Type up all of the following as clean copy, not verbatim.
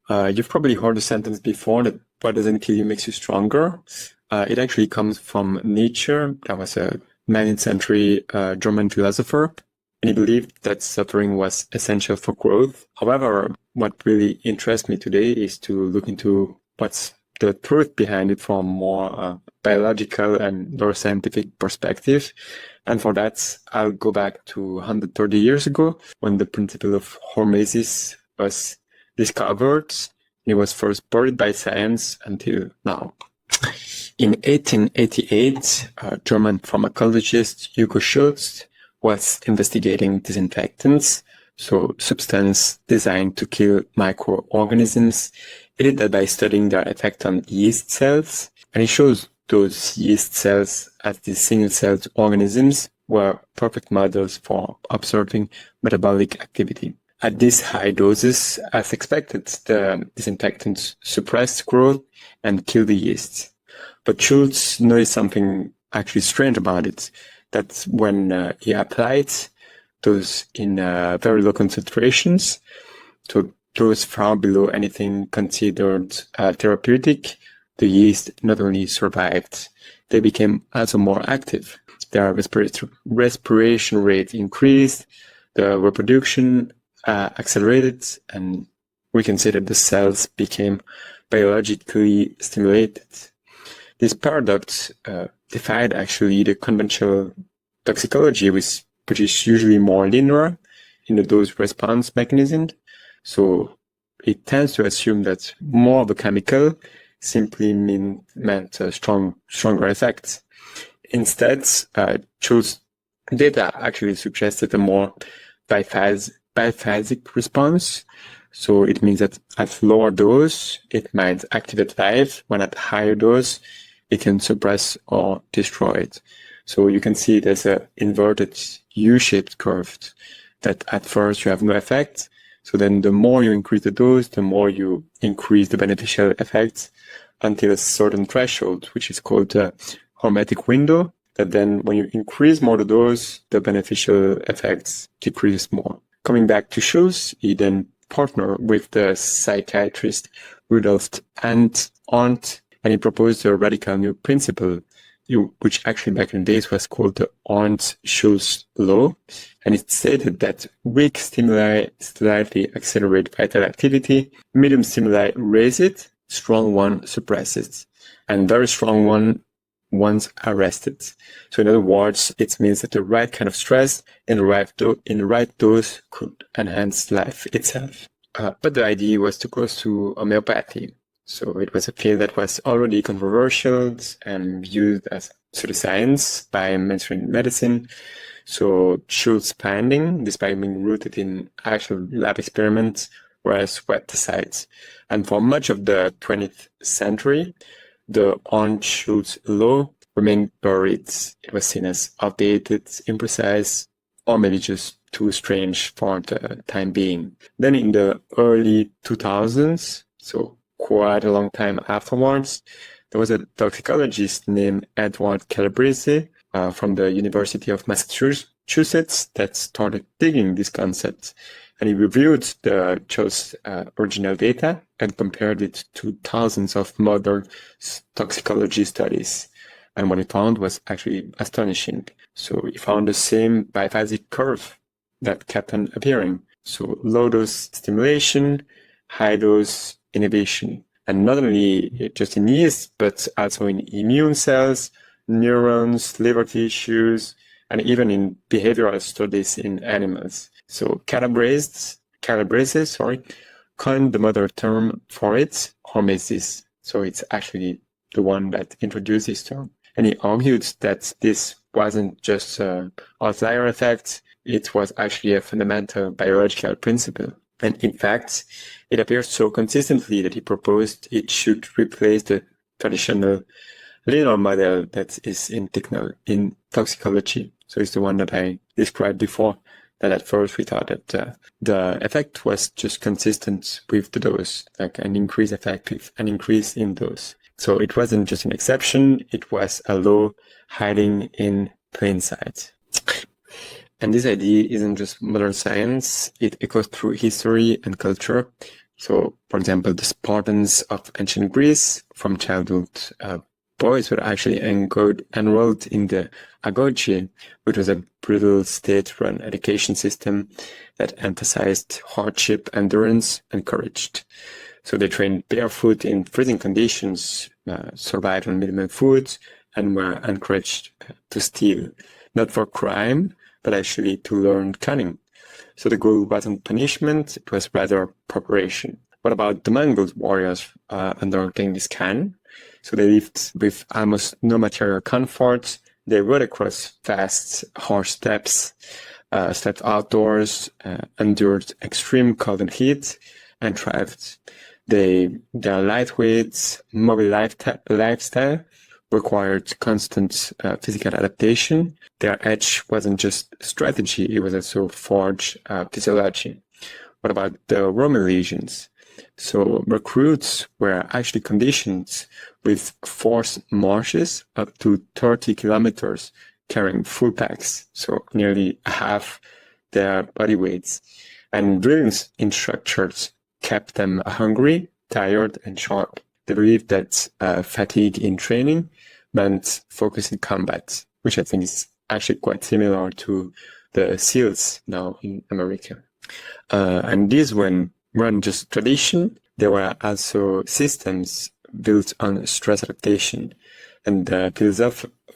You've probably heard the sentence before that what doesn't kill you makes you stronger. It actually comes from Nietzsche. That was a 19th century German philosopher. And he believed that suffering was essential for growth. However, what really interests me today is to look into what's the truth behind it from more biological and neuroscientific perspective. And for that, I'll go back to 130 years ago when the principle of Hormesis was discovered. It was first buried by science until now. In 1888, German pharmacologist Hugo Schulz was investigating disinfectants, so substance designed to kill microorganisms. He did that by studying their effect on yeast cells, and he shows those yeast cells as these single-celled organisms were perfect models for observing metabolic activity. At these high doses, as expected, the disinfectants suppressed growth and killed the yeast. But Schulz noticed something actually strange about it, that when he applied those in very low concentrations, to those far below anything considered therapeutic, the yeast not only survived, they became also more active. Their respiration rate increased, the reproduction accelerated, and we can say that the cells became biologically stimulated. This paradox defied actually the conventional toxicology, which is usually more linear in the dose response mechanism. So it tends to assume that more of a chemical simply meant a stronger effect. Instead, Schulz data actually suggested a more biphasic response. So it means that at lower dose, it might activate 5, when at higher dose, it can suppress or destroy it. So you can see there's an inverted U-shaped curve that at first you have no effect. So then the more you increase the dose, the more you increase the beneficial effects until a certain threshold, which is called the hormetic window, that then when you increase more the dose, the beneficial effects decrease more. Coming back to Schulz, he then partnered with the psychiatrist Rudolf Arndt, and he proposed a radical new principle, which actually back in the days was called the Arndt-Schulz Law. And it stated that weak stimuli slightly accelerate vital activity, medium stimuli raise it, strong one suppress it, and very strong one once arrested. So in other words, it means that the right kind of stress in the right dose could enhance life itself. But the idea was too close to homeopathy. So it was a field that was already controversial and viewed as pseudoscience by mainstream medicine. So Schulz's finding, despite being rooted in actual lab experiments, was swept aside. And for much of the 20th century, the Arndt-Schulz Law remained buried. It was seen as outdated, imprecise, or maybe just too strange for the time being. Then in the early 2000s, so quite a long time afterwards, there was a toxicologist named Edward Calabrese from the University of Massachusetts that started digging this concept. And he reviewed the Schulz original data and compared it to thousands of modern toxicology studies. And what he found was actually astonishing. So he found the same biphasic curve that kept on appearing. So low dose stimulation, high dose inhibition. And not only just in yeast, but also in immune cells, neurons, liver tissues, and even in behavioral studies in animals. So Calabrese, coined the mother term for it, Hormesis. So it's actually the one that introduced this term. And he argued that this wasn't just an outlier effect, it was actually a fundamental biological principle. And in fact, it appears so consistently that he proposed it should replace the traditional linear model that is in toxicology. So it's the one that I described before, that at first we thought that the effect was just consistent with the dose, like an increased effect with an increase in dose. So it wasn't just an exception, it was a law hiding in plain sight. And this idea isn't just modern science, it echoes through history and culture. So, for example, the Spartans of ancient Greece, from childhood, boys were actually enrolled in the agoge, which was a brutal state-run education system that emphasized hardship, endurance, and courage. So they trained barefoot in freezing conditions, survived on minimum food, and were encouraged to steal, not for crime, but actually to learn cunning. So the goal wasn't punishment, it was rather preparation. What about the Mongol warriors under Genghis Khan? So they lived with almost no material comfort. They rode across vast, harsh steppes, slept outdoors, endured extreme cold and heat, and thrived. Their lightweight, mobile lifestyle required constant physical adaptation. Their edge wasn't just strategy, it was also forged physiology. What about the Roman legions? So recruits were actually conditioned with forced marches up to 30 kilometers, carrying full packs, so nearly half their body weights. And drilling instructors kept them hungry, tired, and sharp. They believed that fatigue in training meant focus in combat, which I think is actually quite similar to the SEALs now in America. And these weren't just tradition, they were also systems built on stress adaptation. And the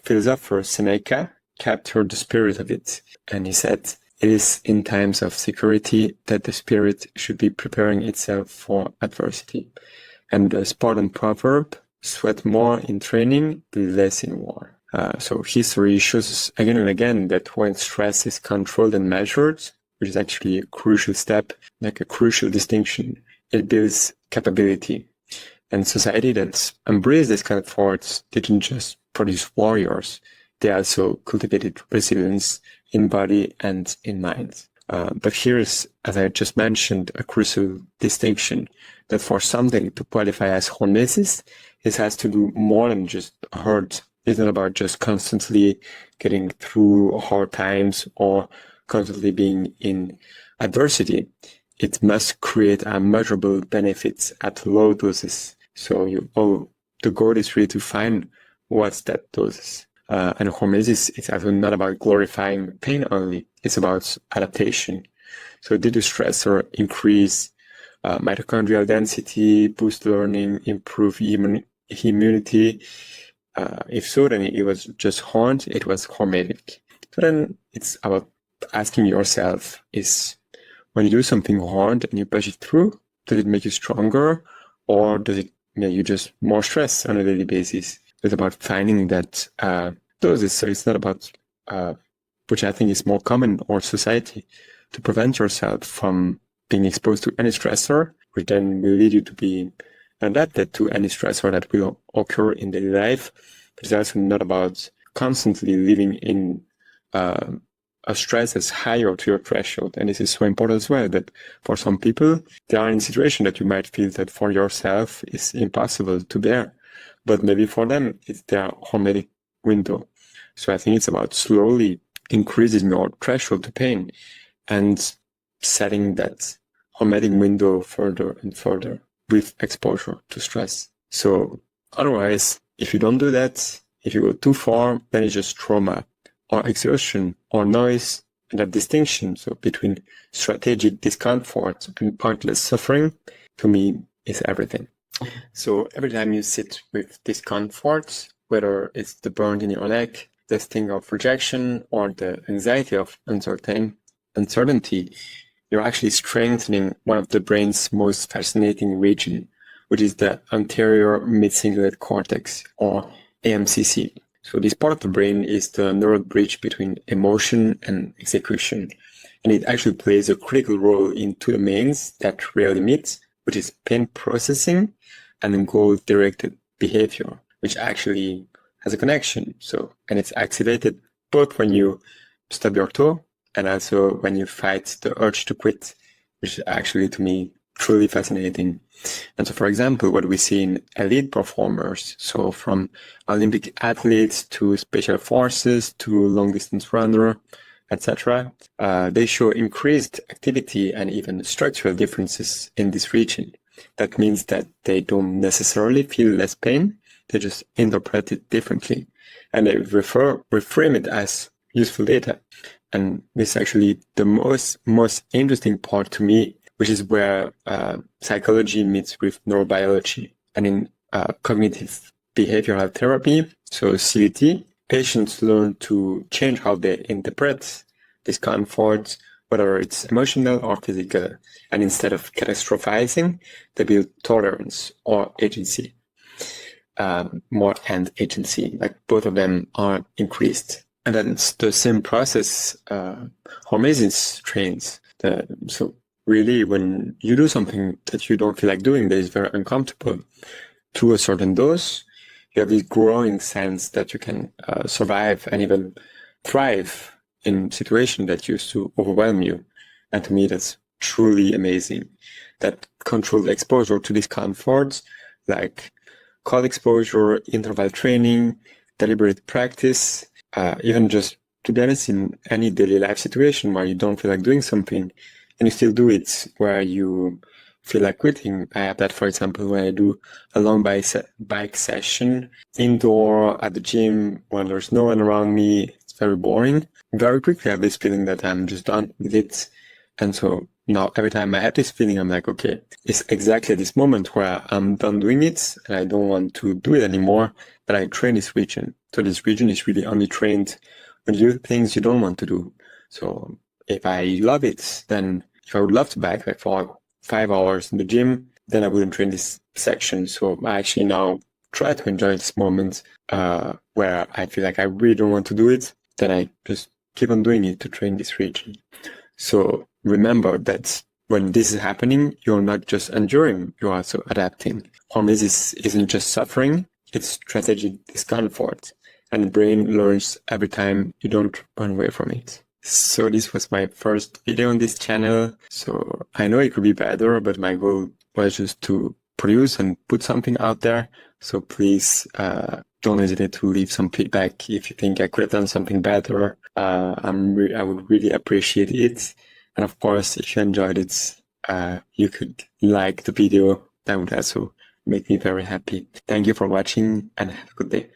philosopher Seneca captured the spirit of it. And he said, "It is in times of security that the spirit should be preparing itself for adversity." And the Spartan proverb, "Sweat more in training, bleed less in war." So history shows us again and again that when stress is controlled and measured, which is actually a crucial step, like a crucial distinction, it builds capability. And society that embraced this kind of force didn't just produce warriors, they also cultivated resilience in body and in mind. But here is, as I just mentioned, a crucial distinction that for something to qualify as hormesis, it has to do more than just hurt. It's not about just constantly getting through hard times or constantly being in adversity. It must create a measurable benefits at low doses. So the goal is really to find what's that doses. And hormesis is also not about glorifying pain only. It's about adaptation. So did the stressor increase mitochondrial density, boost learning, improve immunity? If so, then it was just hard, it was hormetic. So then it's about asking yourself, is when you do something hard and you push it through, does it make you stronger, or does it make you just more stressed on a daily basis? It's about finding that doses. So it's not about, which I think is more common in our society, to prevent yourself from being exposed to any stressor, which then will lead you to be adapted to any stressor that will occur in daily life. But it's also not about constantly living in a stress that's higher to your threshold. And this is so important as well, that for some people, they are in a situation that you might feel that for yourself is impossible to bear. But maybe for them, it's their hormetic window. So I think it's about slowly increasing your threshold to pain and setting that hormetic window further and further with exposure to stress. So otherwise, if you don't do that, if you go too far, then it's just trauma or exhaustion or noise. And that distinction, so between strategic discomfort and pointless suffering, to me is everything. So every time you sit with discomfort, whether it's the burn in your neck, the sting of rejection, or the anxiety of uncertainty, you're actually strengthening one of the brain's most fascinating region, which is the anterior mid-cingulate cortex, or AMCC. So this part of the brain is the neural bridge between emotion and execution. And it actually plays a critical role in two domains that rarely meet, which is pain processing and goal-directed behavior, which actually has a connection. So, and it's activated both when you stub your toe and also when you fight the urge to quit, which is actually, to me, truly fascinating. And so, for example, what we see in elite performers, so from Olympic athletes to special forces to long-distance runner, etc. They show increased activity and even structural differences in this region. That means that they don't necessarily feel less pain, they just interpret it differently. And they reframe it as useful data. And this is actually the most interesting part to me, which is where psychology meets with neurobiology. And in cognitive behavioral therapy, so CBT, patients learn to change how they interpret discomfort, whether it's emotional or physical. And instead of catastrophizing, they build tolerance or agency, more and agency. Like both of them are increased. And then it's the same process Hormesis trains. So really, when you do something that you don't feel like doing, that is very uncomfortable, to a certain dose, you have this growing sense that you can survive and even thrive in situations that used to overwhelm you. And to me, that's truly amazing. That controlled exposure to discomforts, like cold exposure, interval training, deliberate practice, even just, to be honest, in any daily life situation where you don't feel like doing something and you still do it, where you feel like quitting. I have that, for example, when I do a long bike session indoor at the gym when there's no one around me. It's very boring. Very quickly I have this feeling that I'm just done with it. And so now every time I have this feeling, I'm like, okay, it's exactly this moment where I'm done doing it and I don't want to do it anymore, but I train this region. So this region is really only trained when you do things you don't want to do. So if I love it, then if I would love to bike like for 5 hours in the gym, then I wouldn't train this section. So I actually now try to enjoy this moment where I feel like I really don't want to do it. Then I just keep on doing it to train this region. So remember that when this is happening, you're not just enduring, you're also adapting. Hormesis isn't just suffering, it's strategic discomfort. And the brain learns every time you don't run away from it. So this was my first video on this channel. So I know it could be better, but my goal was just to produce and put something out there. So please don't hesitate to leave some feedback if you think I could have done something better. I would really appreciate it. And of course, if you enjoyed it, you could like the video. That would also make me very happy. Thank you for watching and have a good day.